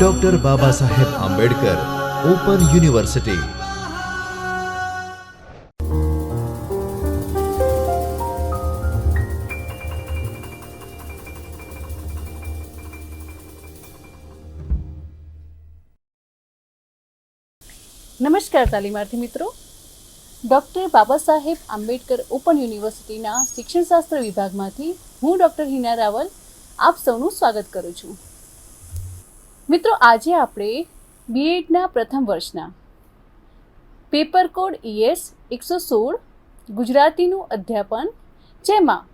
Doctor Baba Saheb Ambedkar open university. નમસ્કાર તાલીમાર્થી મિત્રો, doctor Baba Saheb Ambedkar open યુનિવર્સિટીના શિક્ષણશાસ્ત્ર વિભાગમાંથી હું ડૉક્ટર હિના રાવલ આપ સૌનું સ્વાગત કરું છું. મિત્રો, આજે આપણે બીએડના પ્રથમ વર્ષના પેપર કોડ ES 116 ગુજરાતીનું અધ્યાપન, જેમાં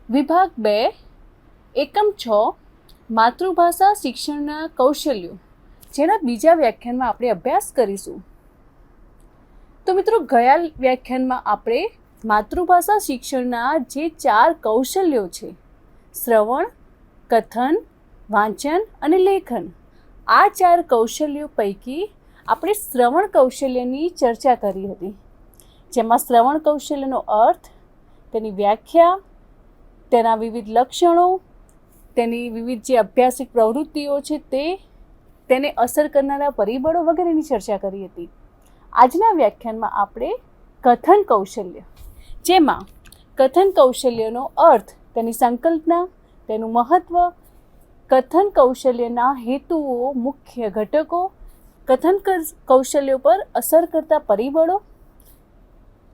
વિભાગ 2 એકમ 6 માતૃભાષા શિક્ષણના કૌશલ્યો, જેના બીજા વ્યાખ્યાનમાં આપણે અભ્યાસ કરીશું. તો મિત્રો, ગયા વ્યાખ્યાનમાં આપણે માતૃભાષા શિક્ષણના જે 4 કૌશલ્યો છે, શ્રવણ, કથન, વાંચન અને લેખન, આ 4 કૌશલ્યો પૈકી આપણે શ્રવણ કૌશલ્યની ચર્ચા કરી હતી, જેમાં શ્રવણ કૌશલ્યનો અર્થ, તેની વ્યાખ્યા, તેના વિવિધ લક્ષણો, તેની વિવિધ જે અભ્યાસિક પ્રવૃત્તિઓ છે તેને અસર કરનારા પરિબળો વગેરેની ચર્ચા કરી હતી. આજના વ્યાખ્યાનમાં આપણે કથન કૌશલ્ય, જેમાં કથન કૌશલ્યનો અર્થ, તેની સંકલ્પના, તેનું મહત્ત્વ, કથન કૌશલ્યના હેતુઓ, મુખ્ય ઘટકો, કથન કૌશલ્યો પર અસર કરતા પરિબળો,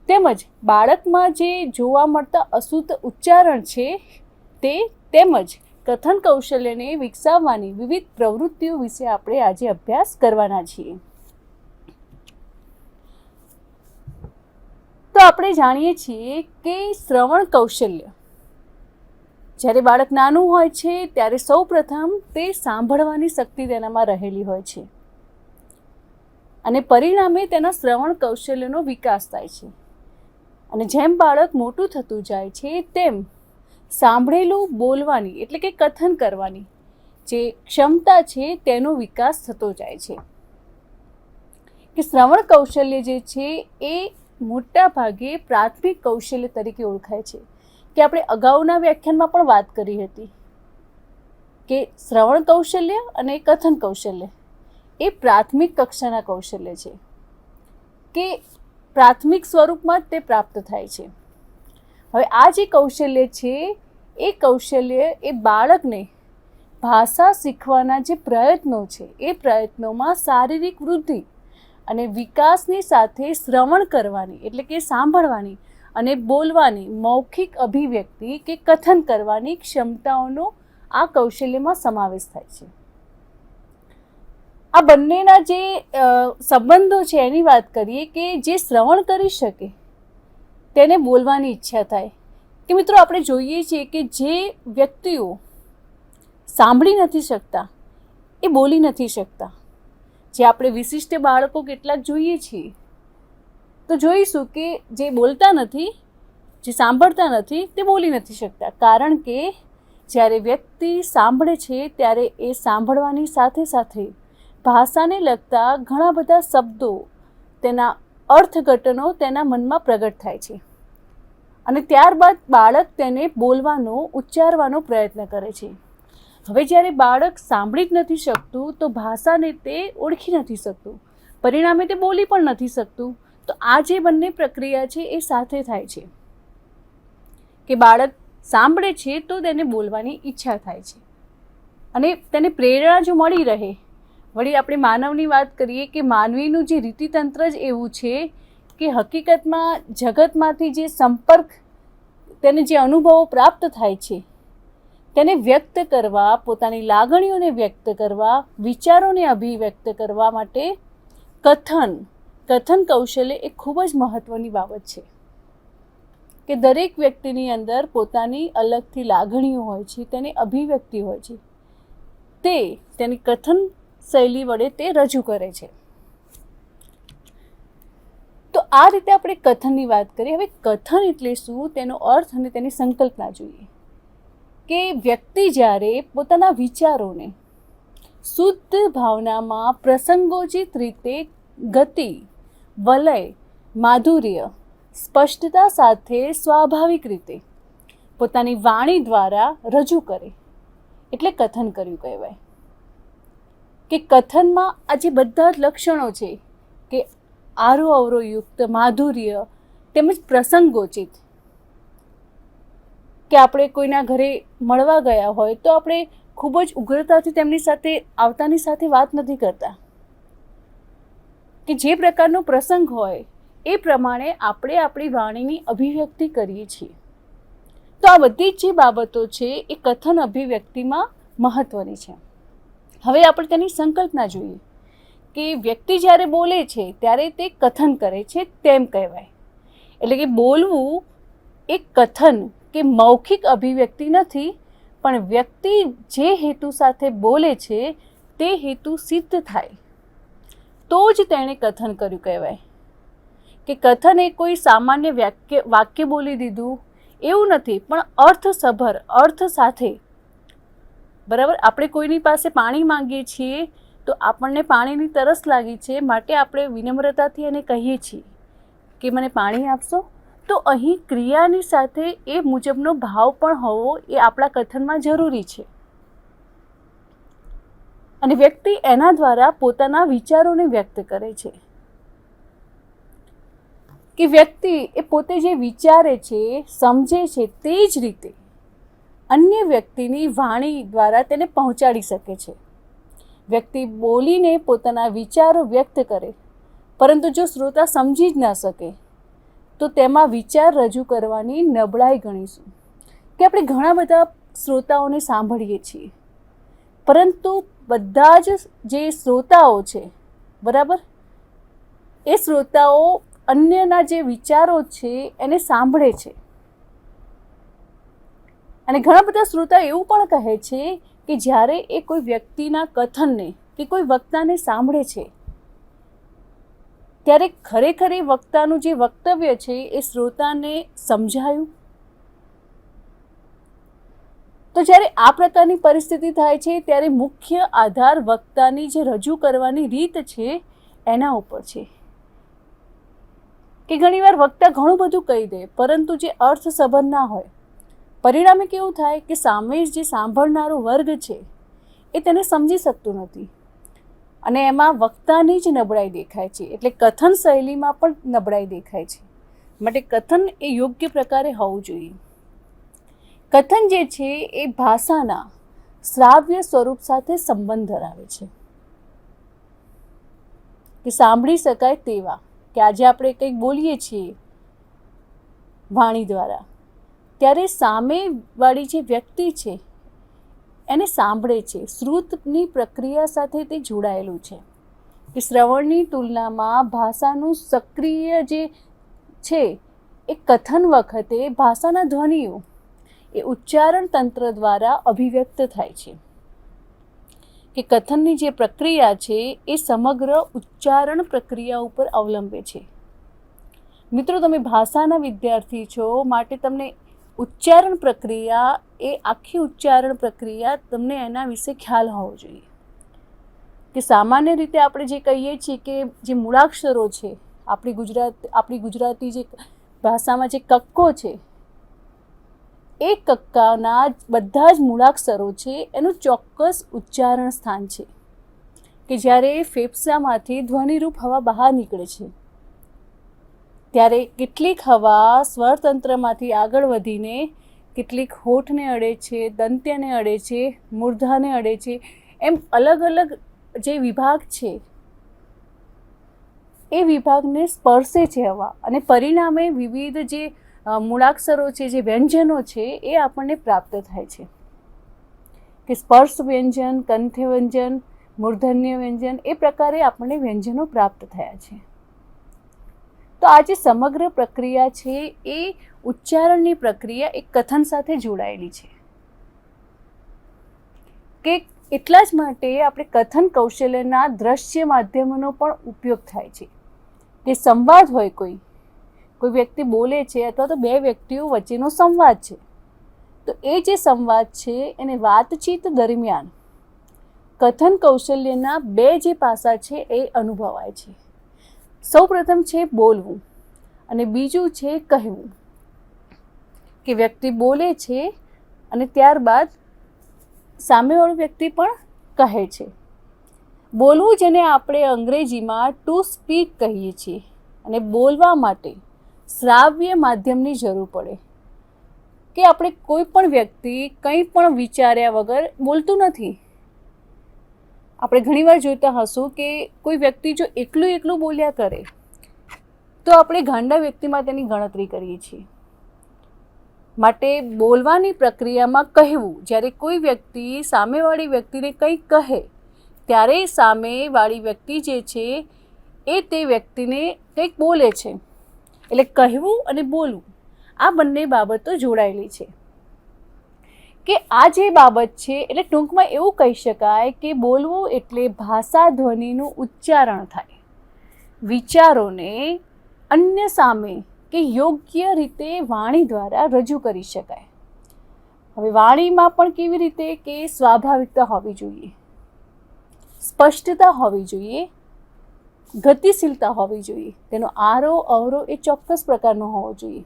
તેમજ બાળકમાં જે જોવા મળતા અશુદ્ધ ઉચ્ચારણ છે તેમજ કથન કૌશલ્યને વિકસાવવાની વિવિધ પ્રવૃત્તિઓ વિશે આપણે આજે અભ્યાસ કરવાના છીએ. તો આપણે જાણીએ છીએ કે શ્રવણ કૌશલ્ય, જ્યારે બાળક નાનું હોય છે ત્યારે સૌપ્રથમ તે સાંભળવાની શક્તિ તેનામાં રહેલી હોય છે અને પરિણામે તેના શ્રવણ કૌશલ્યનો વિકાસ થાય છે. અને જેમ બાળક મોટું થતું જાય છે તેમ સાંભળેલું બોલવાની એટલે કે કથન કરવાની જે ક્ષમતા છે તેનો વિકાસ થતો જાય છે. કે શ્રવણ કૌશલ્ય જે છે એ મોટા ભાગે પ્રાથમિક કૌશલ્ય તરીકે ઓળખાય છે. કે આપણે અગાઉના વ્યાખ્યાનમાં પણ વાત કરી હતી કે શ્રવણ કૌશલ્ય અને કથન કૌશલ્ય એ પ્રાથમિક કક્ષાના કૌશલ્ય છે, કે પ્રાથમિક સ્વરૂપમાં જ તે પ્રાપ્ત થાય છે. હવે આ જે કૌશલ્ય છે એ કૌશલ્ય એ બાળકને ભાષા શીખવાના જે પ્રયત્નો છે એ પ્રયત્નોમાં શારીરિક વૃદ્ધિ અને વિકાસની સાથે શ્રવણ કરવાની એટલે કે સાંભળવાની અને બોલવાની મૌખિક અભિવ્યક્તિ કે કથન કરવાની ક્ષમતાઓનો આ કૌશલ્યમાં સમાવેશ થાય છે. આ બંનેના જે સંબંધો છે એની વાત કરીએ કે જે શ્રવણ કરી શકે તેને બોલવાની ઈચ્છા થાય. કે મિત્રો, આપણે જોઈએ છીએ કે જે વ્યક્તિઓ સાંભળી નથી શકતા એ બોલી નથી શકતા. જે આપણે વિશિષ્ટ બાળકો કેટલાક જોઈએ છીએ તો જોઈશું કે જે બોલતા નથી, જે સાંભળતા નથી, તે બોલી નથી શકતા. કારણ કે જ્યારે વ્યક્તિ સાંભળે છે ત્યારે એ સાંભળવાની સાથે સાથે ભાષાને લગતા ઘણા બધા શબ્દો, તેના અર્થઘટનો તેના મનમાં પ્રગટ થાય છે અને ત્યારબાદ બાળક તેને બોલવાનો, ઉચ્ચારવાનો પ્રયત્ન કરે છે. હવે જ્યારે બાળક સાંભળી જ નથી શકતું તો ભાષાને તે ઓળખી નથી શકતું, પરિણામે તે બોલી પણ નથી શકતું. તો આ જે બંને પ્રક્રિયા છે એ સાથે થાય છે કે બાળક સાંભળે છે તો તેને બોલવાની ઈચ્છા થાય છે અને તેને પ્રેરણા જો મળી રહે. વળી આપણે માનવની વાત કરીએ કે માનવીનું જે રીતિતંત્ર જ એવું છે કે હકીકતમાં જગતમાંથી જે સંપર્ક, તેને જે અનુભવો પ્રાપ્ત થાય છે તેને વ્યક્ત કરવા, પોતાની લાગણીઓને વ્યક્ત કરવા, વિચારોને અભિવ્યક્ત કરવા માટે કથન કૌશલ્ય એ ખૂબ જ મહત્ત્વની બાબત છે. કે દરેક વ્યક્તિની અંદર પોતાની અલગથી લાગણીઓ હોય છે, તેની અભિવ્યક્તિ હોય છે, તેની કથન શૈલી વડે તે રજૂ કરે છે. તો આ રીતે આપણે કથનની વાત કરીએ. હવે કથન એટલે શું, તેનો અર્થ અને તેની સંકલ્પના જોઈએ. કે વ્યક્તિ જ્યારે પોતાના વિચારોને શુદ્ધ ભાવનામાં પ્રસંગોચિત રીતે ગતિ, વલય, માધુર્ય, સ્પષ્ટતા સાથે સ્વાભાવિક રીતે પોતાની વાણી દ્વારા રજૂ કરે એટલે કથન કર્યું કહેવાય. કે કથનમાં આ જે બધા જ લક્ષણો છે કે આરો અવરોયુક્ત, માધુર્ય તેમજ પ્રસંગોચિત, કે આપણે કોઈના ઘરે મળવા ગયા હોય તો આપણે ખૂબ જ ઉગ્રતાથી તેમની સાથે આવતાની સાથે વાત નથી કરતા, કે જે પ્રકારનો પ્રસંગ હોય એ પ્રમાણે આપણે આપણી વાણીની અભિવ્યક્તિ કરીએ છીએ. તો આ બધી જ જે બાબતો છે એ કથન અભિવ્યક્તિમાં મહત્વની છે. હવે આપણે તેની સંકલ્પના જોઈએ કે વ્યક્તિ જ્યારે બોલે છે ત્યારે તે કથન કરે છે તેમ કહેવાય. એટલે કે બોલવું એક કથન કે મૌખિક અભિવ્યક્તિ નથી, પણ વ્યક્તિ જે હેતુ સાથે બોલે છે તે હેતુ સિદ્ધ થાય તો જ તેણે કથન કર્યું કહેવાય. કે કથન એ કોઈ સામાન્ય વાક્ય બોલી દીધું એવું નથી, પણ અર્થસભર, અર્થ સાથે. બરાબર, આપણે કોઈની પાસે પાણી માંગીએ છીએ તો આપણને પાણીની તરસ લાગી છે, માટે આપણે વિનમ્રતાથી એને કહીએ છીએ કે મને પાણી આપશો. તો અહીં ક્રિયાની સાથે એ મુજબનો ભાવ પણ હોવો એ આપણા કથનમાં જરૂરી છે. અને વ્યક્તિ એના દ્વારા પોતાના વિચારોને વ્યક્ત કરે છે. કે વ્યક્તિ એ પોતે જે વિચારે છે, સમજે છે, તે જ રીતે અન્ય વ્યક્તિની વાણી દ્વારા તેને પહોંચાડી શકે છે. વ્યક્તિ બોલીને પોતાના વિચારો વ્યક્ત કરે, પરંતુ જો શ્રોતા સમજી જ ન શકે તો તેમાં વિચાર રજૂ કરવાની નબળાઈ ગણીશું. કે આપણે ઘણા બધા શ્રોતાઓને સાંભળીએ છીએ, પરંતુ બધા જ જે શ્રોતાઓ છે, બરાબર, એ શ્રોતાઓ અન્યના જે વિચારો છે એને સાંભળે છે. અને ઘણા બધા શ્રોતા એવું પણ કહે છે કે જ્યારે એ કોઈ વ્યક્તિના કથનને કે કોઈ વક્તાને સાંભળે છે ત્યારે ખરેખર એ વક્તાનું જે વક્તવ્ય છે એ શ્રોતાને સમજાયું. તો જ્યારે આ પ્રકારની પરિસ્થિતિ થાય છે ત્યારે મુખ્ય આધાર વક્તાની જે રજૂ કરવાની રીત છે એના ઉપર છે. કે ઘણીવાર વક્તા ઘણું બધું કહી દે, પરંતુ જે અર્થસભર ના હોય, પરિણામે કેવું થાય કે સામે જે સાંભળનારો વર્ગ છે એ તેને સમજી શકતું નથી, અને એમાં વક્તાની જ નબળાઈ દેખાય છે. એટલે કથન શૈલીમાં પણ નબળાઈ દેખાય છે. માટે કથન એ યોગ્ય પ્રકારે હોવું જોઈએ. કથન જે છે એ ભાષાના શ્રાવ્ય સ્વરૂપ સાથે સંબંધ ધરાવે છે, કે સાંભળી શકાય તેવા. કે આજે આપણે કંઈક બોલીએ છીએ વાણી દ્વારા, ત્યારે સામેવાળી જે વ્યક્તિ છે એને સાંભળે છે. શ્રુતની પ્રક્રિયા સાથે તે જોડાયેલું છે. કે શ્રવણની તુલનામાં ભાષાનું સક્રિય જે છે એ કથન વખતે ભાષાના ધ્વનિઓ એ ઉચ્ચારણ તંત્ર દ્વારા અભિવ્યક્ત થાય છે. કે કથનની જે પ્રક્રિયા છે એ સમગ્ર ઉચ્ચારણ પ્રક્રિયા ઉપર અવલંબે છે. મિત્રો, તમે ભાષાના વિદ્યાર્થી છો, માટે તમને ઉચ્ચારણ પ્રક્રિયા એ આખી ઉચ્ચારણ પ્રક્રિયા તમને એના વિશે ખ્યાલ હોવો જોઈએ. કે સામાન્ય રીતે આપણે જે કહીએ છીએ કે જે મૂળાક્ષરો છે, આપણી ગુજરાતી જે ભાષામાં જે કક્કો છે, એ કક્કાના બધા જ મૂળાક્ષરો છે એનું ચોક્કસ ઉચ્ચારણ સ્થાન છે. કે જ્યારે ફેફસામાંથી ધ્વનિરૂપ હવા બહાર નીકળે છે ત્યારે કેટલીક હવા સ્વરતંત્રમાંથી આગળ વધીને કેટલીક હોઠને અડે છે, દંત્યને અડે છે, મૂર્ધાને અડે છે, એમ અલગ અલગ જે વિભાગ છે એ વિભાગને સ્પર્શે છે હવા, અને પરિણામે વિવિધ જે મૂળાક્ષરો છે, જે વ્યંજનો છે એ આપણને પ્રાપ્ત થાય છે. કે સ્પર્શ વ્યંજન, કંઠ્ય વ્યંજન, મૂર્ધન્ય વ્યંજન, એ પ્રકારે આપણને વ્યંજનો પ્રાપ્ત થયા છે. તો આ જે સમગ્ર પ્રક્રિયા છે એ ઉચ્ચારણની પ્રક્રિયા એક કથન સાથે જોડાયેલી છે. કે એટલા જ માટે આપણે કથન કૌશલ્યના દ્રશ્ય માધ્યમોનો પણ ઉપયોગ થાય છે. કે સંવાદ હોય, કોઈ વ્યક્તિ બોલે છે અથવા તો બે વ્યક્તિઓ વચ્ચેનો સંવાદ છે, તો એ જે સંવાદ છે એને વાતચીત દરમિયાન કથન કૌશલ્યના બે જે પાસા છે એ અનુભવાય છે. સૌપ્રથમ છે બોલવું અને બીજું છે કહેવું. કે વ્યક્તિ બોલે છે અને ત્યારબાદ સામેવાળો વ્યક્તિ પણ કહે છે. બોલવું જેને આપણે અંગ્રેજીમાં ટુ સ્પીક કહીએ છીએ, અને બોલવા માટે શ્રાવ્ય માધ્યમની જરૂર પડે. કે આપણે કોઈ પણ વ્યક્તિ કંઈ પણ વિચાર્યા વગર બોલતું નથી. આપણે ઘણીવાર જોતા હશું કે કોઈ વ્યક્તિ જો એકલું બોલ્યા કરે તો આપણે ગાંડા વ્યક્તિમાં તેની ગણતરી કરીએ છીએ. માટે બોલવાની પ્રક્રિયામાં કહેવું, જ્યારે કોઈ વ્યક્તિ સામેવાળી વ્યક્તિને કંઈક કહે ત્યારે સામેવાળી વ્યક્તિ જે છે એ તે વ્યક્તિને કંઈક બોલે છે. એટલે કહેવું અને બોલવું આ બંને બાબતો જોડાયેલી છે. કે આ જે બાબત છે એટલે ટૂંકમાં એવું કહી શકાય કે બોલવું એટલે ભાષા ધ્વનિનું ઉચ્ચારણ થાય, વિચારોને અન્ય સામે કે યોગ્ય રીતે વાણી દ્વારા રજૂ કરી શકાય. હવે વાણીમાં પણ કેવી રીતે કે સ્વાભાવિકતા હોવી જોઈએ, સ્પષ્ટતા હોવી જોઈએ, ગતિશીલતા હોવી જોઈએ, તેનો આરો અવરો એ ચોક્કસ પ્રકારનો હોવો જોઈએ,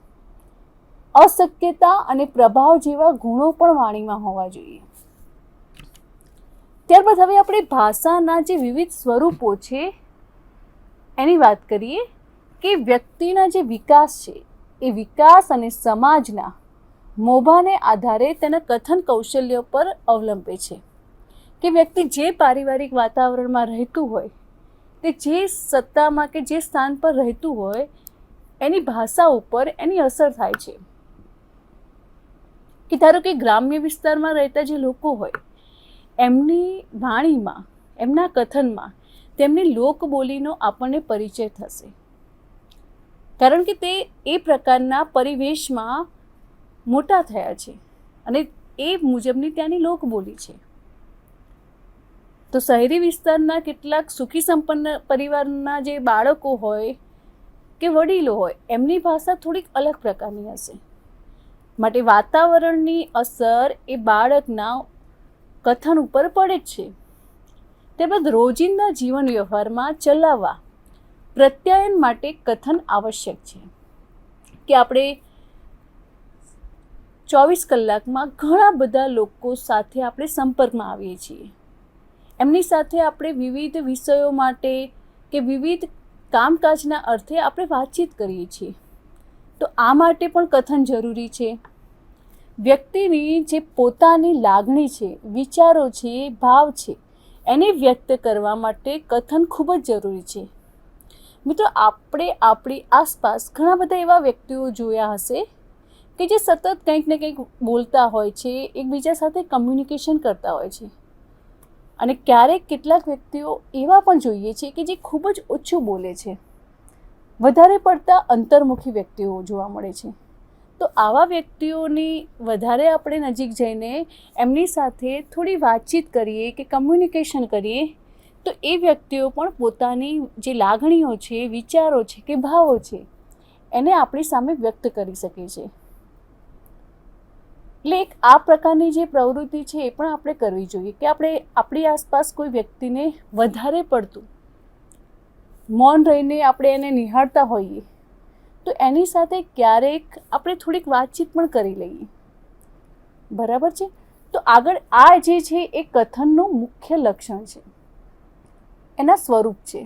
અશક્યતા અને પ્રભાવ જેવા ગુણો પણ વાણીમાં હોવા જોઈએ. ત્યારબાદ હવે આપણે ભાષાના જે વિવિધ સ્વરૂપો છે એની વાત કરીએ કે વ્યક્તિના જે વિકાસ છે એ વિકાસ અને સમાજના મોભાને આધારે તેના કથન કૌશલ્ય પર અવલંબે છે. કે વ્યક્તિ જે પારિવારિક વાતાવરણમાં રહેતું હોય, તે જે સત્તામાં કે જે સ્થાન પર રહેતું હોય એની ભાષા ઉપર એની અસર થાય છે. કે ધારો કે ગ્રામ્ય વિસ્તારમાં રહેતા જે લોકો હોય એમની વાણીમાં, એમના કથનમાં તેમની લોકબોલીનો આપણને પરિચય થશે, કારણ કે તે એ પ્રકારના પરિવેશમાં મોટા થયા છે અને એ મુજબની ત્યાંની લોકબોલી છે. તો શહેરી વિસ્તારના કેટલાક સુખી સંપન્ન પરિવારના જે બાળકો હોય કે વડીલો હોય એમની ભાષા થોડીક અલગ પ્રકારની હશે. માટે વાતાવરણની અસર એ બાળકના કથન ઉપર પડે જ છે. ત્યારબાદ રોજિંદા જીવન વ્યવહારમાં ચલાવવા પ્રત્યાયન માટે કથન આવશ્યક છે. કે આપણે 24 કલાકમાં ઘણા બધા લોકો સાથે આપણે સંપર્કમાં આવીએ છીએ. એમની સાથે આપણે વિવિધ વિષયો માટે કે વિવિધ કામકાજના અર્થે આપણે વાતચીત કરીએ છીએ. તો આ માટે પણ કથન જરૂરી છે. વ્યક્તિની જે પોતાની લાગણી છે, વિચારો છે, ભાવ છે, એને વ્યક્ત કરવા માટે કથન ખૂબ જ જરૂરી છે. મિત્રો, આપણે આપણી આસપાસ ઘણા બધા એવા વ્યક્તિઓ જોયા હશે કે જે સતત કંઈક ને કંઈક બોલતા હોય છે, એકબીજા સાથે કમ્યુનિકેશન કરતા હોય છે. અને ક્યારેક કેટલાક વ્યક્તિઓ એવા પણ જોઈએ છે કે જે ખૂબ જ ઓછું બોલે છે, વધારે પડતા અંતર્મુખી વ્યક્તિઓ જોવા મળે છે. તો આવા વ્યક્તિઓની વધારે આપણે નજીક જઈને એમની સાથે થોડી વાતચીત કરીએ કે કમ્યુનિકેશન કરીએ તો એ વ્યક્તિઓ પણ પોતાની જે લાગણીઓ છે, વિચારો છે કે ભાવો છે એને આપણી સામે વ્યક્ત કરી શકે છે. એટલે એક આ પ્રકારની જે પ્રવૃત્તિ છે એ પણ આપણે કરવી જોઈએ કે આપણે આપણી આસપાસ કોઈ વ્યક્તિને વધારે પડતું મૌન રહીને આપણે એને નિહાળતા હોઈએ તો એની સાથે ક્યારેક આપણે થોડીક વાતચીત પણ કરી લઈએ. બરાબર છે? તો આગળ આ જે છે એ કથનનું મુખ્ય લક્ષણ છે, એના સ્વરૂપ છે.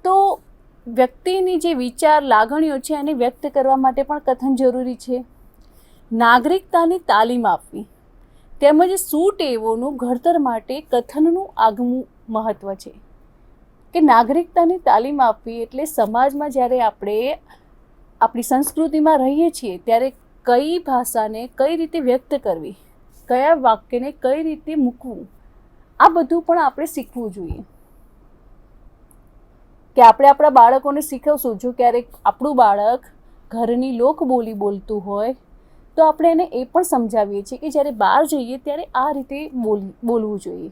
તો વ્યક્તિની જે વિચાર, લાગણીઓ છે એને વ્યક્ત કરવા માટે પણ કથન જરૂરી છે. નાગરિકતાની તાલીમ આપવી તેમજ સુટેવોનું ઘડતર માટે કથનનું આગવું મહત્ત્વ છે. કે નાગરિકતાની તાલીમ આપવી એટલે સમાજમાં જ્યારે આપણે આપણી સંસ્કૃતિમાં રહીએ છીએ ત્યારે કઈ ભાષાને કઈ રીતે વ્યક્ત કરવી, કયા વાક્યને કઈ રીતે મૂકવું, આ બધું પણ આપણે શીખવું જોઈએ. કે આપણે આપણા બાળકોને શીખવશું. જો ક્યારેક આપણું બાળક ઘરની લોકબોલી બોલતું હોય તો આપણે એને એ પણ સમજાવીએ છીએ કે જ્યારે બહાર જઈએ ત્યારે આ રીતે બોલવું જોઈએ.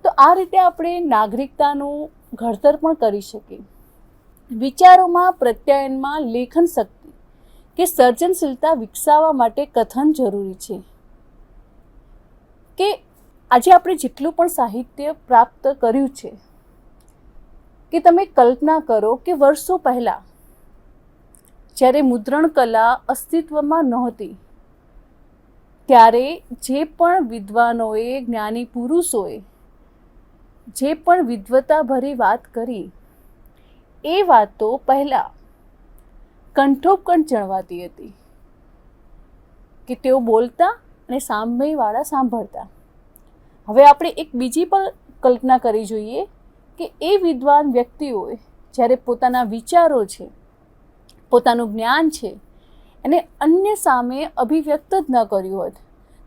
તો આ રીતે આપણે નાગરિકતાનું ઘડતર પણ કરી શકીએ. વિચારોમાં, પ્રત્યાયનમાં લેખન શક્તિ કે સર્જનશીલતા વિકસાવવા માટે કથન જરૂરી છે. કે આજે આપણે જેટલું પણ સાહિત્ય પ્રાપ્ત કર્યું છે કે તમે કલ્પના કરો કે વર્ષો પહેલાં જ્યારે મુદ્રણ કલા અસ્તિત્વમાં નહોતી ત્યારે જે પણ વિદ્વાનોએ, જ્ઞાની પુરુષોએ જે પણ વિદ્વતાભરી વાત કરી એ વાતો પહેલાં કંઠોપકંઠ જણવાતી હતી કે તેઓ બોલતા અને સામેવાળા સાંભળતા. હવે આપણે એક બીજી પણ કલ્પના કરી જોઈએ કે એ વિદ્વાન વ્યક્તિઓએ જ્યારે પોતાના વિચારો છે, પોતાનું જ્ઞાન છે, એને અન્ય સામે અભિવ્યક્ત જ ન કર્યું હોત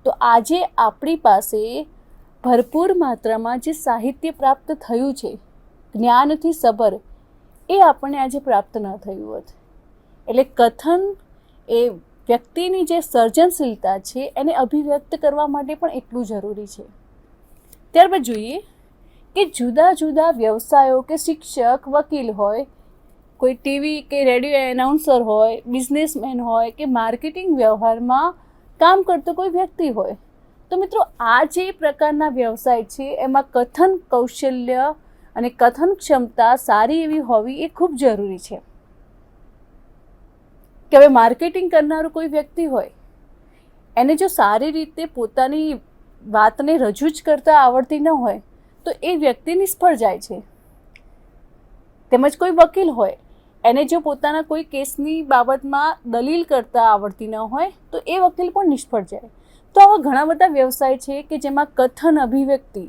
તો આજે આપણી પાસે ભરપૂર માત્રામાં જે સાહિત્ય પ્રાપ્ત થયું છે જ્ઞાનથી સભર, એ આપણને આજે પ્રાપ્ત ન થયું હોત. એટલે કથન એ વ્યક્તિની જે સર્જનશીલતા છે એને અભિવ્યક્ત કરવા માટે પણ એટલું જરૂરી છે. ત્યારબાદ જોઈએ કે જુદા જુદા વ્યવસાયો કે શિક્ષક, વકીલ હોય, કોઈ ટીવી કે રેડિયો એનાઉન્સર હોય, બિઝનેસમેન હોય કે માર્કેટિંગ વ્યવહારમાં કામ કરતો કોઈ વ્યક્તિ હોય, તો મિત્રો આ જે પ્રકારના વ્યવસાય છે એમાં કથન કૌશલ્ય અને કથન ક્ષમતા સારી એવી હોવી એ ખૂબ જરૂરી છે. કે હવે માર્કેટિંગ કરનારું કોઈ વ્યક્તિ હોય, એને જો સારી રીતે પોતાની વાતને રજૂ જ કરતા આવડતી ન હોય તો એ વ્યક્તિ નિષ્ફળ જાય છે. તેમજ કોઈ વકીલ હોય, એને જો પોતાના કોઈ કેસની બાબતમાં દલીલ કરતા આવડતી ન હોય તો એ વકીલ પણ નિષ્ફળ જાય. તો આવા ઘણા બધા વ્યવસાય છે કે જેમાં કથન અભિવ્યક્તિ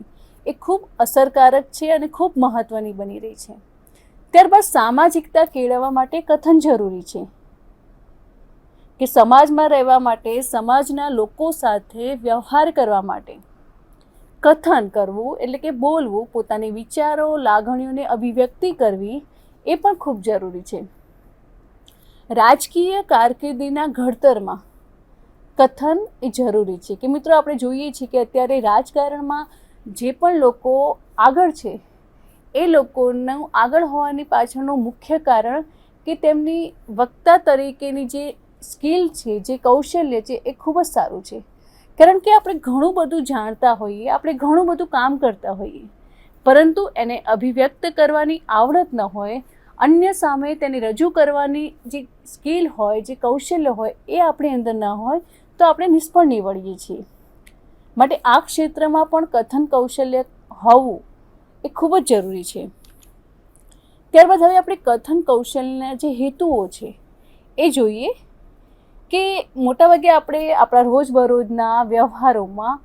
એ ખૂબ અસરકારક છે અને ખૂબ મહત્ત્વની બની રહી છે. ત્યારબાદ સામાજિકતા કેળવવા માટે કથન જરૂરી છે કે સમાજમાં રહેવા માટે, સમાજના લોકો સાથે વ્યવહાર કરવા માટે કથન કરવું એટલે કે બોલવું, પોતાની વિચારો, લાગણીઓને અભિવ્યક્તિ કરવી એ પણ ખૂબ જરૂરી છે. રાજકીય કારકિર્દીના ઘડતરમાં કથન એ જરૂરી છે કે મિત્રો આપણે જોઈએ છીએ કે અત્યારે રાજકારણમાં જે પણ લોકો આગળ છે એ લોકોનું આગળ હોવાની પાછળનું મુખ્ય કારણ કે તેમની વક્તા તરીકેની જે સ્કિલ છે, જે કૌશલ્ય છે એ ખૂબ જ સારું છે. કારણ કે આપણે ઘણું બધું જાણતા હોઈએ, આપણે ઘણું બધું કામ કરતા હોઈએ, પરંતુ એને અભિવ્યક્ત કરવાની આવડત ન હોય, અન્ય સામે તેને રજૂ કરવાની જે સ્કિલ હોય, જે કૌશલ્ય હોય એ આપણી અંદર ન હોય તો આપણે નિષ્ફળ નીવડીએ છીએ. માટે આ ક્ષેત્રમાં પણ કથન કૌશલ્ય હોવું એ ખૂબ જ જરૂરી છે. ત્યારબાદ હવે આપણે કથન કૌશલ્યના જે હેતુઓ છે એ જોઈએ કે મોટાભાગે આપણે આપણા રોજબરોજના વ્યવહારોમાં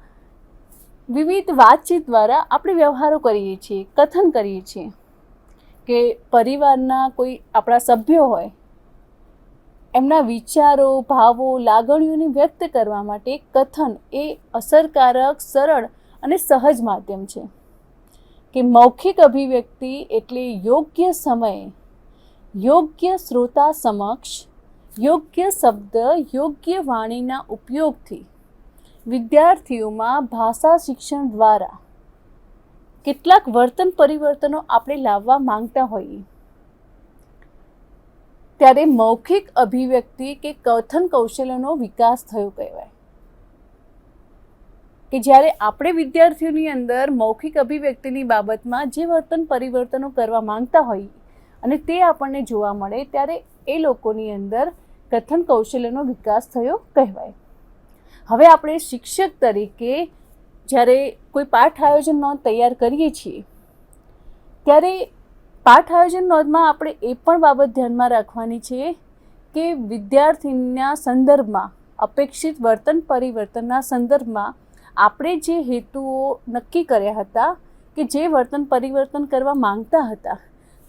વિવિધ વાતચીત દ્વારા આપણે વ્યવહારો કરીએ છીએ, કથન કરીએ છીએ. કે પરિવારના કોઈ આપણા સભ્યો હોય, એમના વિચારો, ભાવો, લાગણીઓને વ્યક્ત કરવા માટે કથન એ અસરકારક, સરળ અને સહજ માધ્યમ છે. કે મૌખિક અભિવ્યક્તિ એટલે યોગ્ય સમયે, યોગ્ય શ્રોતા સમક્ષ, યોગ્ય શબ્દ, યોગ્ય વાણીના ઉપયોગથી વિદ્યાર્થીઓમાં ભાષા શિક્ષણ દ્વારા કેટલાક વર્તન પરિવર્તનો આપણે લાવવા માંગતા હોઈએ ત્યારે મૌખિક અભિવ્યક્તિ કે કથન કૌશલ્યનો વિકાસ થયો કહેવાય. કે જ્યારે આપણે વિદ્યાર્થીઓની અંદર મૌખિક અભિવ્યક્તિની બાબતમાં જે વર્તન પરિવર્તનો કરવા માંગતા હોઈએ અને તે આપણને જોવા મળે ત્યારે એ લોકોની અંદર કથન કૌશલ્યનો વિકાસ થયો કહેવાય. હવે આપણે શિક્ષક તરીકે જ્યારે કોઈ પાઠ આયોજન નોંધ તૈયાર કરીએ છીએ ત્યારે પાઠ આયોજન નોંધમાં આપણે એ પણ બાબત ધ્યાનમાં રાખવાની છે કે વિદ્યાર્થીના સંદર્ભમાં, અપેક્ષિત વર્તન પરિવર્તનના સંદર્ભમાં આપણે જે હેતુઓ નક્કી કર્યા હતા કે જે વર્તન પરિવર્તન કરવા માંગતા હતા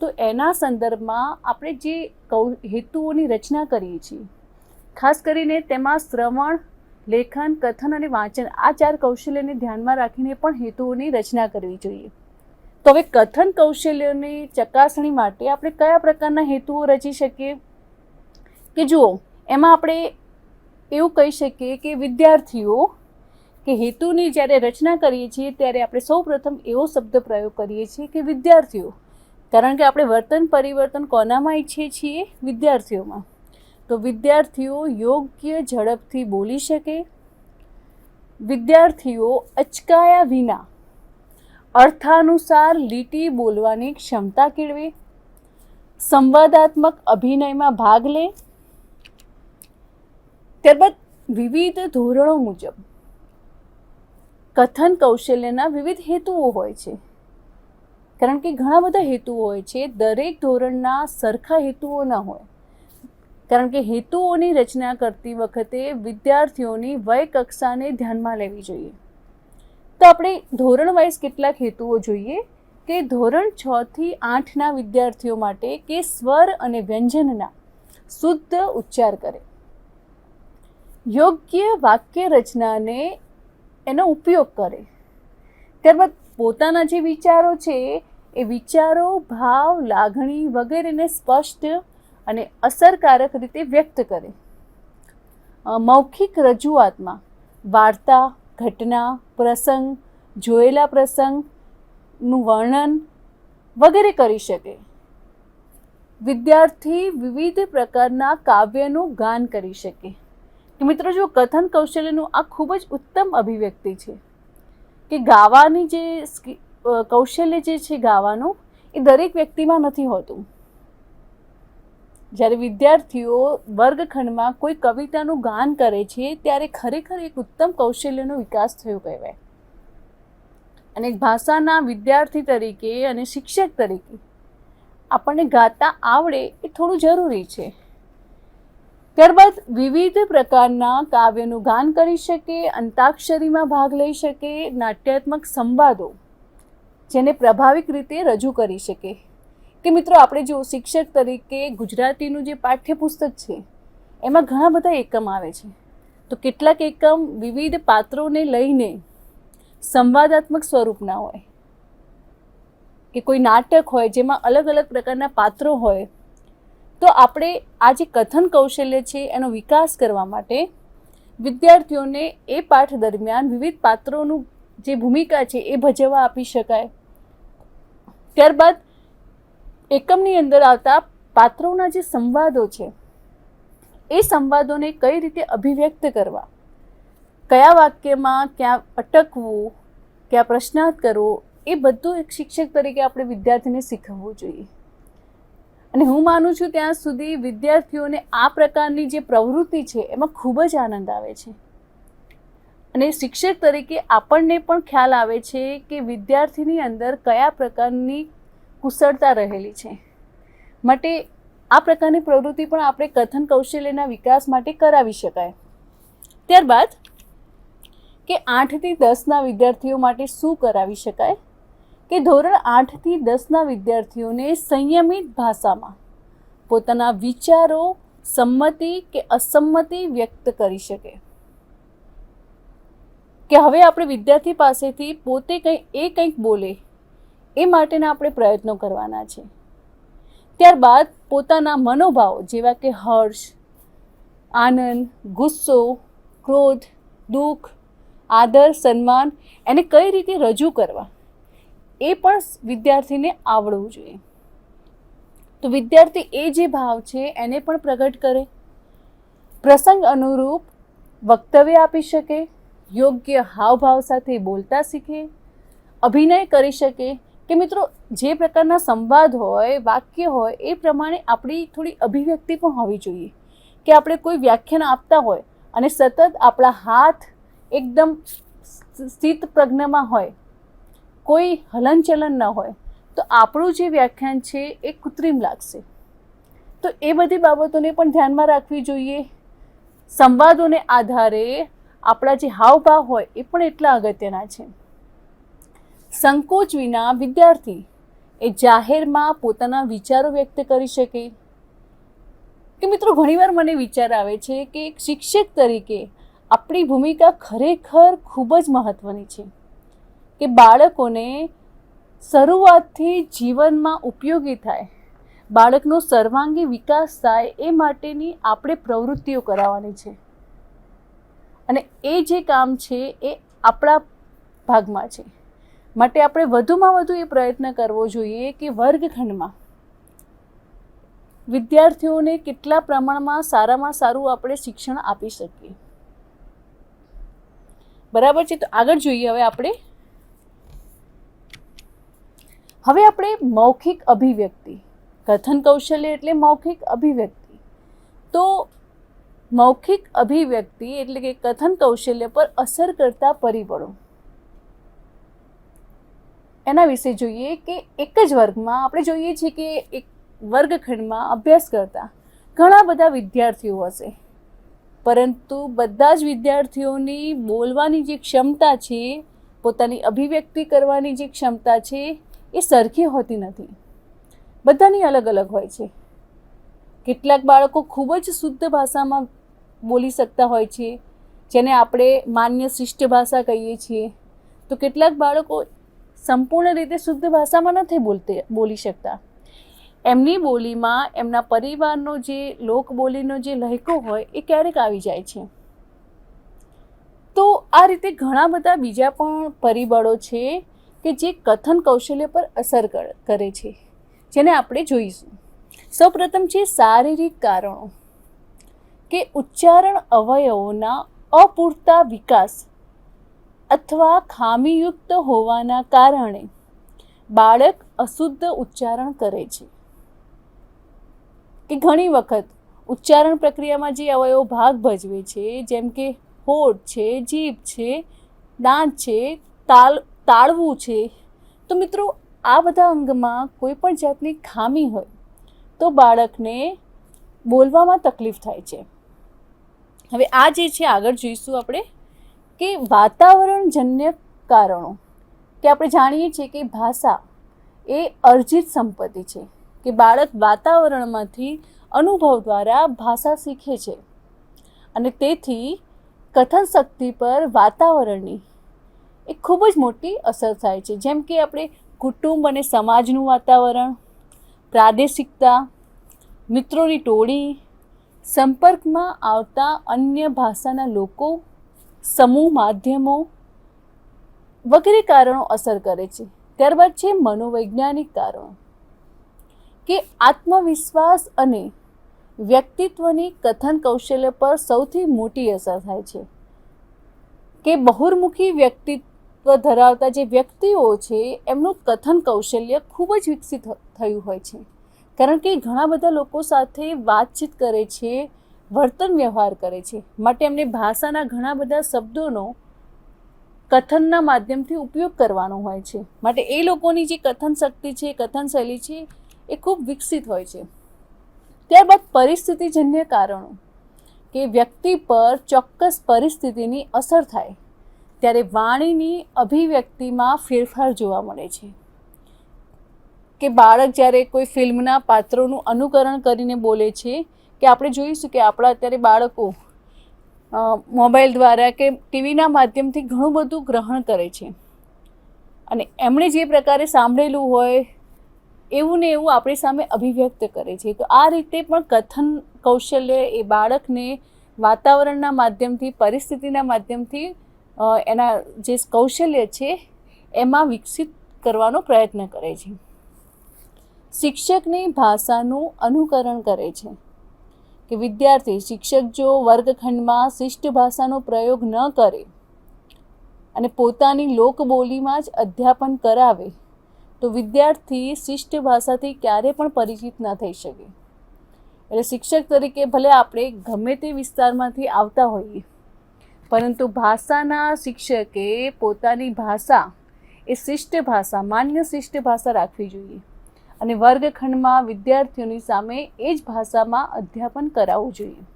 તો એના સંદર્ભમાં આપણે જે હેતુઓની રચના કરીએ છીએ, ખાસ કરીને તેમાં શ્રવણ, લેખન, કથન અને વાંચન આ 4 કૌશલ્યને ધ્યાનમાં રાખીને પણ હેતુઓની રચના કરવી જોઈએ. તો હવે કથન કૌશલ્યોની ચકાસણી માટે આપણે કયા પ્રકારના હેતુઓ રચી શકીએ? કે જુઓ, એમાં આપણે એવું કહી શકીએ કે વિદ્યાર્થીઓ કે હેતુની જ્યારે રચના કરીએ છીએ ત્યારે આપણે સૌપ્રથમ એવો શબ્દ પ્રયોગ કરીએ છીએ કે વિદ્યાર્થીઓ, કારણ કે આપણે વર્તન પરિવર્તન કોનામાં ઈચ્છીએ છીએ? વિદ્યાર્થીઓમાં. તો વિદ્યાર્થીઓ યોગ્ય ઝડપથી બોલી શકે, વિદ્યાર્થીઓ અચકાયા વિના અર્થાનુસાર લીટી બોલવાની ક્ષમતા કેળવે, સંવાદાત્મક અભિનયમાં ભાગ લે. ત્યારબાદ વિવિધ ધોરણો મુજબ કથન કૌશલ્યના વિવિધ હેતુઓ હોય છે. કારણ કે ઘણા બધા હેતુઓ હોય છે, દરેક ધોરણના સરખા હેતુઓ ન હોય, કારણ કે હેતુઓની રચના કરતી વખતે વિદ્યાર્થીઓની વય કક્ષાને ધ્યાનમાં લેવી જોઈએ. તો આપણે ધોરણ વાઇઝ કેટલાક હેતુઓ જોઈએ કે ધોરણ 6 થી 8ના વિદ્યાર્થીઓ માટે કે સ્વર અને વ્યંજનના શુદ્ધ ઉચ્ચાર કરે, યોગ્ય વાક્ય રચનાને એનો ઉપયોગ કરે, ત્યારબાદ પોતાના જે વિચારો છે એ વિચારો, ભાવ, લાગણી વગેરેને સ્પષ્ટ અને અસરકારક રીતે વ્યક્ત કરે. મૌખિક રજૂઆતમાં વાર્તા, ઘટના, પ્રસંગ, જોયેલા પ્રસંગનું વર્ણન વગેરે કરી શકે. વિદ્યાર્થી વિવિધ પ્રકારના કાવ્યનું ગાન કરી શકે. કે મિત્રો, જો કથન કૌશલ્યનું આ ખૂબ જ ઉત્તમ અભિવ્યક્તિ છે કે ગાવાની જે કૌશલ્ય જે છે ગાવાનું, એ દરેક વ્યક્તિમાં નથી હોતું. જ્યારે વિદ્યાર્થીઓ વર્ગખંડમાં કોઈ કવિતાનું ગાન કરે છે ત્યારે ખરેખર એક ઉત્તમ કૌશલ્યનો વિકાસ થયો કહેવાય. અને ભાષાના વિદ્યાર્થી તરીકે અને શિક્ષક તરીકે આપણને ગાતા આવડે એ થોડું જરૂરી છે. ત્યારબાદ વિવિધ પ્રકારના કાવ્યનું ગાન કરી શકે, અંતાક્ષરીમાં ભાગ લઈ શકે, નાટ્યાત્મક સંવાદો જેને પ્રભાવિક રીતે રજૂ કરી શકે. કે મિત્રો, આપણે જો શિક્ષક તરીકે ગુજરાતીનું જે પાઠ્યપુસ્તક છે એમાં ઘણા બધા એકમ આવે છે, તો કેટલાક એકમ વિવિધ પાત્રોને લઈને સંવાદાત્મક સ્વરૂપના હોય, કે કોઈ નાટક હોય જેમાં અલગ અલગ પ્રકારના પાત્રો હોય. તો આપણે આ જે કથન કૌશલ્ય છે એનો વિકાસ કરવા માટે વિદ્યાર્થીઓને એ પાઠ દરમિયાન વિવિધ પાત્રોનું જે ભૂમિકા છે એ ભજવવા આપી શકાય. ત્યારબાદ એકમની અંદર આવતા પાત્રોના જે સંવાદો છે એ સંવાદોને કઈ રીતે અભિવ્યક્ત કરવા, કયા વાક્યમાં ક્યાં અટકવું, ક્યાં પ્રશ્નાર્થ કરવો, એ બધું એક શિક્ષક તરીકે આપણે વિદ્યાર્થીને શીખવવું જોઈએ. અને હું માનું છું ત્યાં સુધી વિદ્યાર્થીઓને આ પ્રકારની જે પ્રવૃત્તિ છે એમાં ખૂબ જ આનંદ આવે છે. અને શિક્ષક તરીકે આપણને પણ ખ્યાલ આવે છે કે વિદ્યાર્થીની અંદર કયા પ્રકારની કુશળતા રહેલી છે. માટે આ પ્રકારની પ્રવૃત્તિ પણ આપણે કથન કૌશલ્યના વિકાસ માટે કરાવી શકાય. ત્યારબાદ કે 8 થી 10ના વિદ્યાર્થીઓ માટે શું કરાવી શકાય કે ધોરણ 8 થી 10ના વિદ્યાર્થીઓને સંયમિત ભાષામાં પોતાના વિચારો સંમતિ કે અસંમતિ વ્યક્ત કરી શકે. કે હવે આપણે વિદ્યાર્થી પાસેથી પોતે કંઈક બોલે એ માટેના આપણે પ્રયત્નો કરવાના છે. ત્યારબાદ પોતાના મનોભાવો જેવા કે હર્ષ, આનંદ, ગુસ્સો, ક્રોધ, દુઃખ, આદર, સન્માન એને કઈ રીતે રજૂ કરવા એ પણ વિદ્યાર્થીને આવડવું જોઈએ. તો વિદ્યાર્થી એ જે ભાવ છે એને પણ પ્રગટ કરે, પ્રસંગ અનુરૂપ વક્તવ્ય આપી શકે, યોગ્ય હાવભાવ સાથે બોલતા શીખે, અભિનય કરી શકે. કે મિત્રો, જે પ્રકારના સંવાદ હોય, વાક્ય હોય એ પ્રમાણે આપણી થોડી અભિવ્યક્તિ પણ હોવી જોઈએ. કે આપણે કોઈ વ્યાખ્યાન આપતા હોય અને સતત આપણા હાથ એકદમ સ્થિત પ્રજ્ઞામાં હોય, કોઈ હલનચલન ન હોય, તો આપણું જે વ્યાખ્યાન છે એ કૃત્રિમ લાગશે. તો એ બધી બાબતોને પણ ધ્યાનમાં રાખવી જોઈએ. સંવાદોને આધારે આપણા જે હાવભાવ હોય એ પણ એટલા અગત્યના છે. સંકોચ વિના વિદ્યાર્થી એ જાહેરમાં પોતાના વિચારો વ્યક્ત કરી શકે. કે મિત્રો, ઘણીવાર મને વિચાર આવે છે કે એક શિક્ષક તરીકે આપણી ભૂમિકા ખરેખર ખૂબ જ મહત્વની છે. કે બાળકોને શરૂઆતથી જીવનમાં ઉપયોગી થાય, બાળકનો સર્વાંગી વિકાસ થાય એ માટેની આપણે પ્રવૃત્તિઓ કરાવવાની છે. અને એ જે કામ છે એ આપણા ભાગમાં છે. માટે આપણે વધુમાં વધુ એ પ્રયત્ન કરવો જોઈએ કે વર્ગખંડમાં વિદ્યાર્થીઓને કેટલા પ્રમાણમાં સારામાં સારું આપણે શિક્ષણ આપી શકીએ. બરાબર છે. તો આગળ જોઈએ હવે આપણે મૌખિક અભિવ્યક્તિ. કથન કૌશલ્ય એટલે મૌખિક અભિવ્યક્તિ. તો મૌખિક અભિવ્યક્તિ એટલે કે કથન કૌશલ્ય પર અસર કરતા પરિબળો એના વિશે જોઈએ કે એક જ વર્ગમાં આપણે જોઈએ છીએ કે એક વર્ગખંડમાં અભ્યાસ કરતા ઘણા બધા વિદ્યાર્થીઓ હશે, પરંતુ બધા જ વિદ્યાર્થીઓની બોલવાની જે ક્ષમતા છે, પોતાની અભિવ્યક્તિ કરવાની જે ક્ષમતા છે એ સરખી હોતી નથી. બધાની અલગ અલગ હોય છે. કેટલાક બાળકો ખૂબ જ શુદ્ધ ભાષામાં બોલી શકતા હોય છે, જેને આપણે માન્ય શિષ્ટ ભાષા કહીએ છીએ, તો કેટલાક બાળકો સંપૂર્ણ રીતે શુદ્ધ ભાષામાં નથી બોલી શકતા. એમની બોલીમાં એમના પરિવારનો જે લોકબોલીનો જે લહેકો હોય એ ક્યારેક આવી જાય છે. તો આ રીતે ઘણા બધા બીજા પણ પરિબળો છે કે જે કથન કૌશલ્ય પર અસર કરે છે, જેને આપણે જોઈશું. સૌપ્રથમ છે શારીરિક કારણો, કે ઉચ્ચારણ અવયવોના અપૂરતા વિકાસ અથવા ખામીયુક્ત હોવાના કારણે બાળક અશુદ્ધ ઉચ્ચારણ કરે છે. કે ઘણી વખત ઉચ્ચારણ પ્રક્રિયામાં જે અવયવો ભાગ ભજવે છે, જેમ કે હોઠ છે, જીભ છે, દાંત છે, તાળવું છે, તો મિત્રો આ બધા અંગમાં કોઈ પણ જાતની ખામી હોય તો બાળકને બોલવામાં તકલીફ થાય છે. હવે આ જે છે આગળ જોઈશું આપણે કે વાતાવરણજન્ય કારણો, કે આપણે જાણીએ છીએ કે ભાષા એ અર્જિત સંપત્તિ છે, કે બાળક વાતાવરણમાંથી અનુભવ દ્વારા ભાષા શીખે છે, અને તેથી કથન શક્તિ પર વાતાવરણની એક ખૂબ જ મોટી અસર થાય છે. જેમ કે આપણે કુટુંબ અને સમાજનું વાતાવરણ, પ્રાદેશિકતા, મિત્રોની ટોળી, સંપર્કમાં આવતા અન્ય ભાષાના લોકો, સમૂહ માધ્યમો વગેરે કારણો અસર કરે છે. ત્યારબાદ છે મનોવૈજ્ઞાનિક કારણો, કે આત્મવિશ્વાસ અને વ્યક્તિત્વની કથન કૌશલ્ય પર સૌથી મોટી અસર થાય છે. કે બહુર્મુખી વ્યક્તિત્વ ધરાવતા જે વ્યક્તિઓ છે એમનું કથન કૌશલ્ય ખૂબ જ વિકસિત થયું હોય છે, કારણ કે ઘણા બધા લોકો સાથે વાતચીત કરે છે, વર્તન વ્યવહાર કરે છે, માટે એમને ભાષાના ઘણા બધા શબ્દોનો કથનના માધ્યમથી ઉપયોગ કરવાનો હોય છે. માટે એ લોકોની જે કથન શક્તિ છે, કથન શૈલી છે એ ખૂબ વિકસિત હોય છે. ત્યારબાદ પરિસ્થિતિજન્ય કારણો, કે વ્યક્તિ પર ચોક્કસ પરિસ્થિતિની અસર થાય ત્યારે વાણીની અભિવ્યક્તિમાં ફેરફાર જોવા મળે છે. કે બાળક જ્યારે કોઈ ફિલ્મના પાત્રોનું અનુકરણ કરીને બોલે છે, કે આપણે જોઈશું કે આપણા અત્યારે બાળકો મોબાઈલ દ્વારા કે ટીવીના માધ્યમથી ઘણું બધું ગ્રહણ કરે છે, અને એમણે જે પ્રકારે સાંભળેલું હોય એવું ને એવું આપણી સામે અભિવ્યક્ત કરે છે. તો આ રીતે પણ કથન કૌશલ્ય એ બાળકને વાતાવરણના માધ્યમથી, પરિસ્થિતિના માધ્યમથી એના જે કૌશલ્ય છે એમાં વિકસિત કરવાનો પ્રયત્ન કરે છે. શિક્ષકની ભાષાનું અનુકરણ કરે છે, કે વિદ્યાર્થી શિક્ષક જો વર્ગખંડમાં શિષ્ટ ભાષાનો પ્રયોગ ન કરે અને પોતાની લોકબોલીમાં જ અધ્યાપન કરાવે તો વિદ્યાર્થી શિષ્ટ ભાષાથી ક્યારે પણ પરિચિત ન થઈ શકે. એટલે શિક્ષક તરીકે ભલે આપણે ગમે તે વિસ્તારમાંથી આવતા હોઈએ, પરંતુ ભાષાના શિક્ષકે પોતાની ભાષા એ શિષ્ટ ભાષા, માન્ય શિષ્ટ ભાષા રાખવી જોઈએ, અને વર્ગખંડમાં વિદ્યાર્થીઓની સામે એ જ ભાષામાં અધ્યાપન કરાવવું જોઈએ.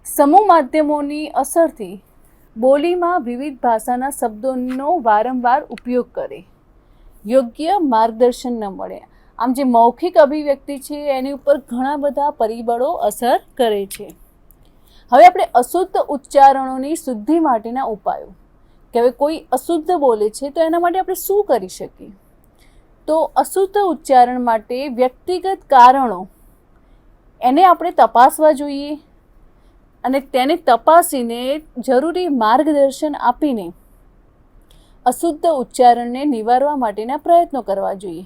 સમૂહ માધ્યમોની અસરથી બોલીમાં વિવિધ ભાષાના શબ્દોનો વારંવાર ઉપયોગ કરે, યોગ્ય માર્ગદર્શન ન મળે. આમ જે મૌખિક અભિવ્યક્તિ છે એની ઉપર ઘણા બધા પરિબળો અસર કરે છે. હવે આપણે અશુદ્ધ ઉચ્ચારણોની શુદ્ધિ માટેના ઉપાયો, કે હવે કોઈ અશુદ્ધ બોલે છે તો એના માટે આપણે શું કરી શકીએ? તો અશુદ્ધ ઉચ્ચારણ માટે વ્યક્તિગત કારણો એને આપણે તપાસવા જોઈએ, અને તેને તપાસીને જરૂરી માર્ગદર્શન આપીને અશુદ્ધ ઉચ્ચારણને નિવારવા માટેના પ્રયત્નો કરવા જોઈએ.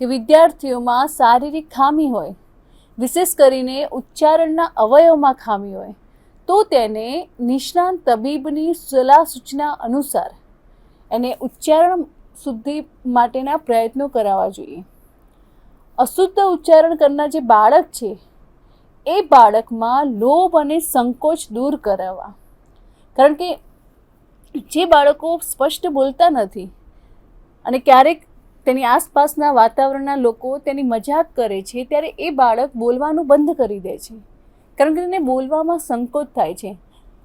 કે વિદ્યાર્થીઓમાં શારીરિક ખામી હોય, વિશેષ કરીને ઉચ્ચારણના અવયવમાં ખામી હોય, તો તેને નિષ્ણાત તબીબની સલાહ સૂચના અનુસાર એને ઉચ્ચારણ શુદ્ધિ માટેના પ્રયત્નો કરાવવા જોઈએ. અશુદ્ધ ઉચ્ચારણ કરનાર જે બાળક છે એ બાળકમાં લોભ અને સંકોચ દૂર કરાવવા, કારણ કે જે બાળકો સ્પષ્ટ બોલતા નથી અને ક્યારેક તેની આસપાસના વાતાવરણના લોકો તેની મજાક કરે છે ત્યારે એ બાળક બોલવાનું બંધ કરી દે છે, કારણ કે તેને બોલવામાં સંકોચ થાય છે.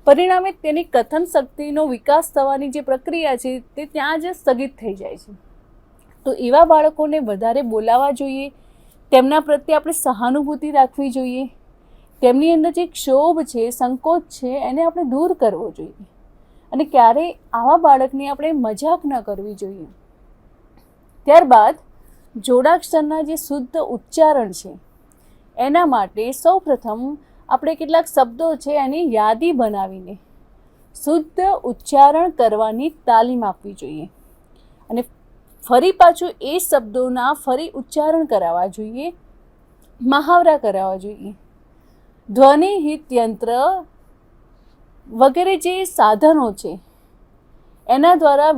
પરિણામે તેની કથન શક્તિનો વિકાસ થવાની જે પ્રક્રિયા છે તે ત્યાં જ સ્થગિત થઈ જાય છે. તો એવા બાળકોને વધારે બોલાવવા જોઈએ, તેમના પ્રત્યે આપણે સહાનુભૂતિ રાખવી જોઈએ, તેમની અંદર જે ક્ષોભ છે, સંકોચ છે, એને આપણે દૂર કરવો જોઈએ અને ક્યારેય આવા બાળકની આપણે મજાક ન કરવી જોઈએ. ત્યારબાદ જોડાક્ષરના જે શુદ્ધ ઉચ્ચારણ છે એના માટે સૌપ્રથમ આપણે કેટલાક શબ્દો છે એની યાદી બનાવીને શુદ્ધ ઉચ્ચારણ કરવાની તાલીમ આપવી જોઈએ અને ફરી પાછું એ શબ્દોના ફરી ઉચ્ચારણ કરાવવા જોઈએ, મહાવરા કરાવવા જોઈએ. ધ્વનિહિત યંત્ર વગેરે જે સાધનો છે એના દ્વારા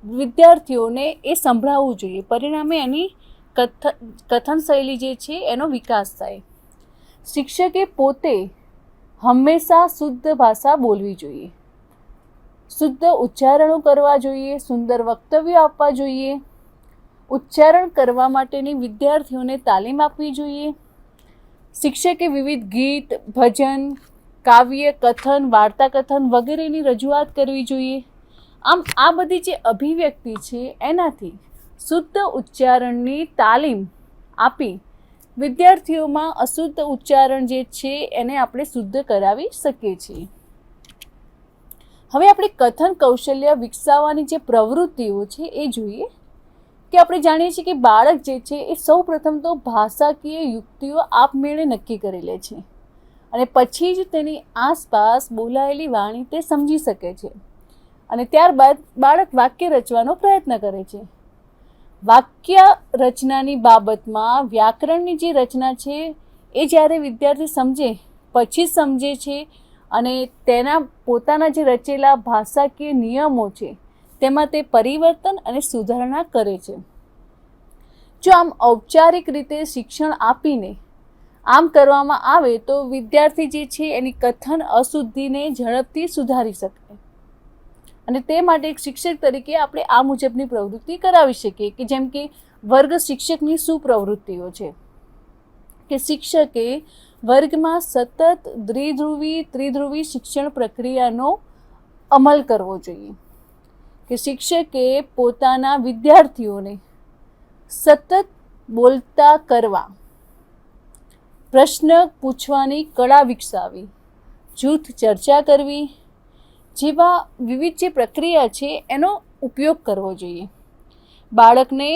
વિદ્યાર્થીઓને એ સંભળાવવું જોઈએ. પરિણામે એની કથન શૈલી જે છે એનો વિકાસ થાય. શિક્ષકે પોતે હંમેશા શુદ્ધ ભાષા બોલવી જોઈએ, શુદ્ધ ઉચ્ચારણો કરવા જોઈએ, સુંદર વક્તવ્યો આપવા જોઈએ, ઉચ્ચારણ કરવા માટેની વિદ્યાર્થીઓને તાલીમ આપવી જોઈએ. શિક્ષકે વિવિધ ગીત, ભજન, કાવ્ય, કથન, વાર્તા કથન વગેરેની રજૂઆત કરવી જોઈએ. આમ આ બધી જે અભિવ્યક્તિ છે એનાથી શુદ્ધ ઉચ્ચારણની તાલીમ આપી વિદ્યાર્થીઓમાં અશુદ્ધ ઉચ્ચારણ જે છે એને આપણે શુદ્ધ કરાવી શકીએ છીએ. હવે આપણે કથન કૌશલ્ય વિકસાવવાની જે પ્રવૃત્તિઓ છે એ જોઈએ કે આપણે જાણીએ છીએ કે બાળક જે છે એ સૌ પ્રથમ તો ભાષાકીય યુક્તિઓ આપમેળે નક્કી કરી લે છે અને પછી જ તેની આસપાસ બોલાયેલી વાણી તે સમજી શકે છે અને ત્યારબાદ બાળક વાક્ય રચવાનો પ્રયત્ન કરે છે. વાક્ય રચનાની બાબતમાં વ્યાકરણની જે રચના છે એ જ્યારે વિદ્યાર્થી સમજે પછી સમજે છે અને તેના પોતાના જે રચેલા ભાષાકીય નિયમો છે તેમાં તે પરિવર્તન અને સુધારણા કરે છે. જો આમ ઔપચારિક રીતે શિક્ષણ આપીને આમ કરવામાં આવે તો વિદ્યાર્થી જે છે એની કથન અશુદ્ધિને ઝડપથી સુધારી શકે અને તે માટે એક શિક્ષક તરીકે આપણે આ મુજબની પ્રવૃત્તિ કરાવી શકીએ કે જેમ કે વર્ગ શિક્ષકની શું પ્રવૃત્તિઓ છે કે શિક્ષકે વર્ગમાં સતત ત્રિધ્રુવી શિક્ષણ પ્રક્રિયાનો અમલ કરવો જોઈએ કે શિક્ષકે પોતાના વિદ્યાર્થીઓને સતત બોલતા કરવા, પ્રશ્ન પૂછવાની કળા વિકસાવી, જૂથ ચર્ચા કરવી જેવા વિવિધ જે પ્રક્રિયા છે એનો ઉપયોગ કરવો જોઈએ. બાળકને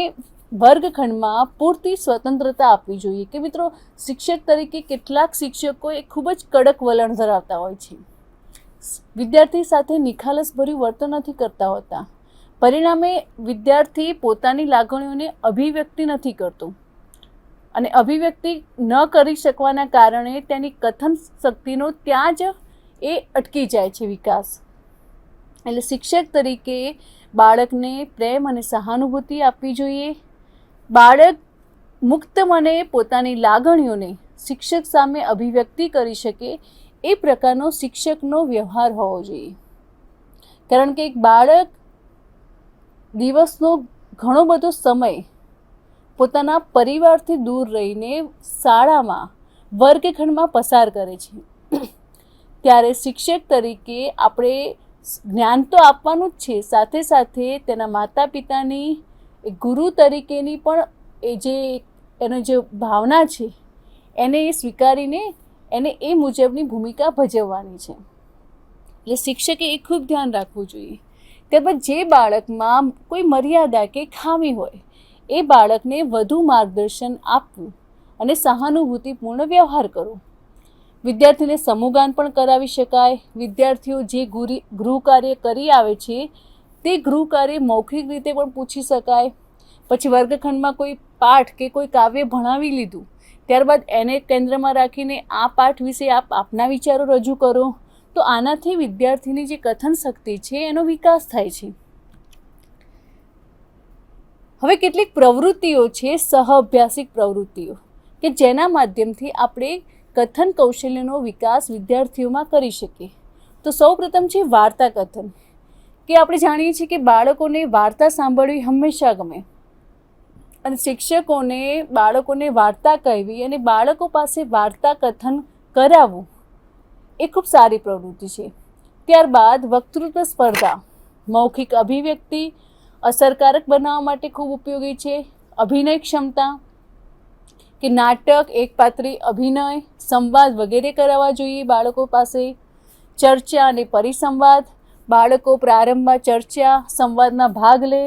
વર્ગખંડમાં પૂરતી સ્વતંત્રતા આપવી જોઈએ કે મિત્રો શિક્ષક તરીકે કેટલાક શિક્ષકો એ ખૂબ જ કડક વલણ ધરાવતા હોય છે, વિદ્યાર્થી સાથે નિખાલસભર્યું વર્તન નથી કરતા હોતા. પરિણામે વિદ્યાર્થી પોતાની લાગણીઓને અભિવ્યક્તિ નથી કરતો અને અભિવ્યક્તિ ન કરી શકવાના કારણે તેની કથન શક્તિનો ત્યાં જ એ અટકી જાય છે વિકાસ. એટલે શિક્ષક તરીકે બાળકને પ્રેમ અને સહાનુભૂતિ આપવી જોઈએ. બાળક મુક્ત મને પોતાની લાગણીઓને શિક્ષક સામે અભિવ્યક્તિ કરી શકે એ પ્રકારનો શિક્ષકનો વ્યવહાર હોવો જોઈએ. કારણ કે એક બાળક દિવસનો ઘણો બધો સમય પોતાના પરિવારથી દૂર રહીને શાળામાં વર્ગખંડમાં પસાર કરે છે ત્યારે શિક્ષક તરીકે આપણે જ્ઞાન તો આપવાનું જ છે, સાથે સાથે તેના માતા પિતાની ગુરુ તરીકેની પણ એનો જે ભાવના છે એને એ સ્વીકારીને એને એ મુજબની ભૂમિકા ભજવવાની છે. એટલે શિક્ષકે એ ખૂબ ધ્યાન રાખવું જોઈએ. ત્યારબાદ જે બાળકમાં કોઈ મર્યાદા કે ખામી હોય એ બાળકને વધુ માર્ગદર્શન આપવું અને સહાનુભૂતિપૂર્ણ વ્યવહાર કરવો. વિદ્યાર્થીને સમૂહગાન પણ કરાવી શકાય. વિદ્યાર્થીઓ જે ગૃહ કાર્ય કરી આવે છે તે ગૃહ કાર્ય મૌખિક રીતે પણ પૂછી શકાય. પછી વર્ગખંડમાં કોઈ પાઠ કે કોઈ કાવ્ય ભણાવી લીધું ત્યારબાદ એને કેન્દ્રમાં રાખીને આ પાઠ વિશે આપના વિચારો રજૂ કરો તો આનાથી વિદ્યાર્થીની જે કથન શક્તિ છે એનો વિકાસ થાય છે. હવે કેટલીક પ્રવૃત્તિઓ છે સહઅભ્યાસિક પ્રવૃત્તિઓ કે જેના માધ્યમથી આપણે કથન કૌશલ્યનો વિકાસ વિદ્યાર્થીઓમાં કરી શકીએ. તો સૌપ્રથમ છે વાર્તા કથન કે આપણે જાણીએ છીએ કે બાળકોને વાર્તા સાંભળવી હંમેશા ગમે અને શિક્ષકોને બાળકોને વાર્તા કહેવી અને બાળકો પાસે વાર્તા કથન કરાવવું એ ખૂબ સારી પ્રવૃત્તિ છે. ત્યારબાદ વક્તૃત્વ સ્પર્ધા મૌખિક અભિવ્યક્તિ અસરકારક બનાવવા માટે ખૂબ ઉપયોગી છે. અભિનય ક્ષમતા કે નાટક, એકપાત્રી અભિનય, સંવાદ વગેરે કરાવવા જોઈએ બાળકો પાસે. ચર્ચા અને પરિસંવાદ, બાળકો પ્રારંભમાં ચર્ચા સંવાદમાં ભાગ લે,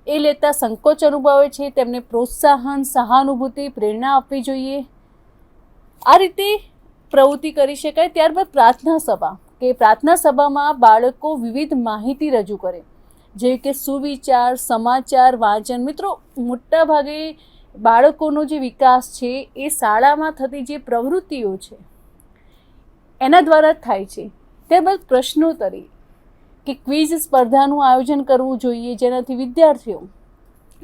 એ લેતા સંકોચ અનુભવે છે, તેમને પ્રોત્સાહન, સહાનુભૂતિ, પ્રેરણા આપવી જોઈએ. આ રીતે પ્રવૃત્તિ કરી શકાય. ત્યારબાદ પ્રાર્થના સભા કે પ્રાર્થના સભામાં બાળકો વિવિધ માહિતી રજૂ કરે, જેવી કે સુવિચાર, સમાચાર, વાંચન. મિત્રો, મોટા ભાગે બાળકોનો જે વિકાસ છે એ શાળામાં થતી જે પ્રવૃત્તિઓ છે એના દ્વારા જ થાય છે. ત્યારબાદ પ્રશ્નોત્તરી કે ક્વિઝ સ્પર્ધાનું આયોજન કરવું જોઈએ, જેનાથી વિદ્યાર્થીઓ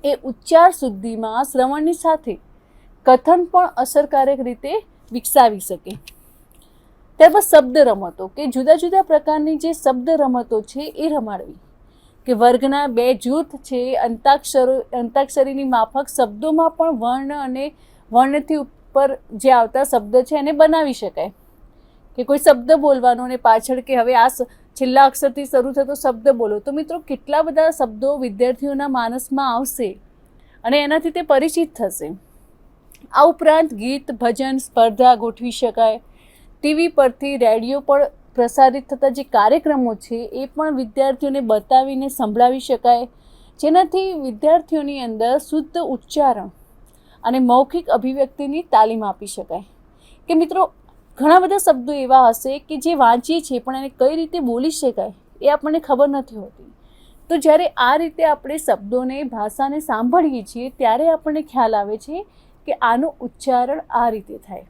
એ ઉચ્ચાર શુદ્ધિમાં શ્રવણની સાથે કથન પણ અસરકારક રીતે વિકસાવી શકે. ત્યારબાદ શબ્દ રમતો કે જુદા જુદા પ્રકારની જે શબ્દ રમતો છે એ રમાડવી, કે વર્ગના 2 જૂથ છે, અંતાક્ષરીની માફક શબ્દોમાં પણ વર્ણ અને વર્ણથી ઉપર જે આવતા શબ્દ છે એને બનાવી શકાય. કે કોઈ શબ્દ બોલવાનો અને પાછળ કે હવે આ છેલ્લા અક્ષરથી શરૂ થતો શબ્દ બોલો, તો મિત્રો કેટલા બધા શબ્દો વિદ્યાર્થીઓના માનસમાં આવશે અને એનાથી તે પરિચિત થશે. આ ઉપરાંત ગીત ભજન સ્પર્ધા ગોઠવી શકાય. ટીવી પરથી રેડિયો પર પ્રસારિત થતા જે કાર્યક્રમો છે એ પણ વિદ્યાર્થીઓને બતાવીને સંભળાવી શકાય, જેનાથી વિદ્યાર્થીઓની અંદર શુદ્ધ ઉચ્ચારણ અને મૌખિક અભિવ્યક્તિની તાલીમ આપી શકાય. કે મિત્રો, ઘણા બધા શબ્દો એવા હશે કે જે વાંચીએ છીએ પણ એને કઈ રીતે બોલી શકાય એ આપણને ખબર નથી હોતી. તો જ્યારે આ રીતે આપણે શબ્દોને, ભાષાને સાંભળીએ છીએ ત્યારે આપણને ખ્યાલ આવે છે કે આનું ઉચ્ચારણ આ રીતે થાય.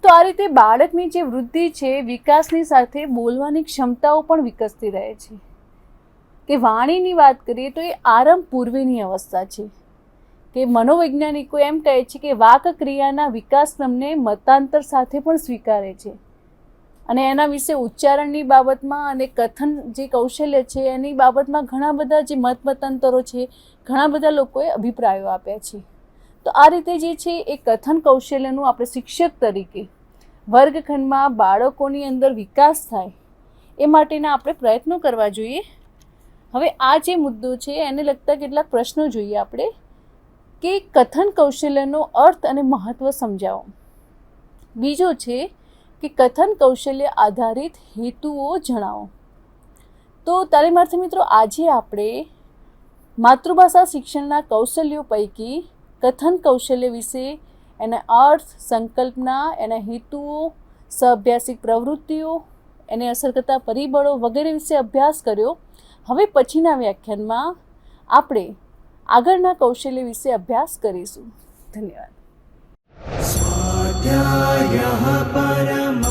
તો આ રીતે બાળકની જે વૃદ્ધિ છે, વિકાસની સાથે બોલવાની ક્ષમતાઓ પણ વિકસતી રહે છે. કે વાણીની વાત કરીએ તો એ આરંભ પૂર્વેની અવસ્થા છે. કે મનોવૈજ્ઞાનિકો એમ કહે છે કે વાક ક્રિયાના વિકાસ ક્રમને મતાંતર સાથે પણ સ્વીકારે છે અને એના વિશે ઉચ્ચારણની બાબતમાં અને કથન જે કૌશલ્ય છે એની બાબતમાં ઘણા બધા જે મતાંતરો છે, ઘણા બધા લોકોએ અભિપ્રાયો આપ્યા છે. તો આ રીતે જે છે એ કથન કૌશલ્યનું આપણે શિક્ષક તરીકે વર્ગખંડમાં બાળકોની અંદર વિકાસ થાય એ માટેના આપણે પ્રયત્નો કરવા જોઈએ. હવે આ જે મુદ્દો છે એને લગતા કેટલાક પ્રશ્નો જોઈએ આપણે, કે કથન કૌશલ્યનો અર્થ અને મહત્ત્વ સમજાવો. બીજો છે કે કથન કૌશલ્ય આધારિત હેતુઓ જણાવો. તો તાલીમાર્થી મિત્રો, આજે આપણે માતૃભાષા શિક્ષણના કૌશલ્યો પૈકી કથન કૌશલ્ય વિશે, એના અર્થ, સંકલ્પના, એના હેતુઓ, સહઅભ્યાસિક પ્રવૃત્તિઓ, એને અસર કરતા પરિબળો વગેરે વિશે અભ્યાસ કર્યો. હવે પછીના વ્યાખ્યાનમાં આપણે આગળના કૌશલ્ય વિશે અભ્યાસ કરીશું. ધન્યવાદ. સ્વાધ્યાયઃ પરમ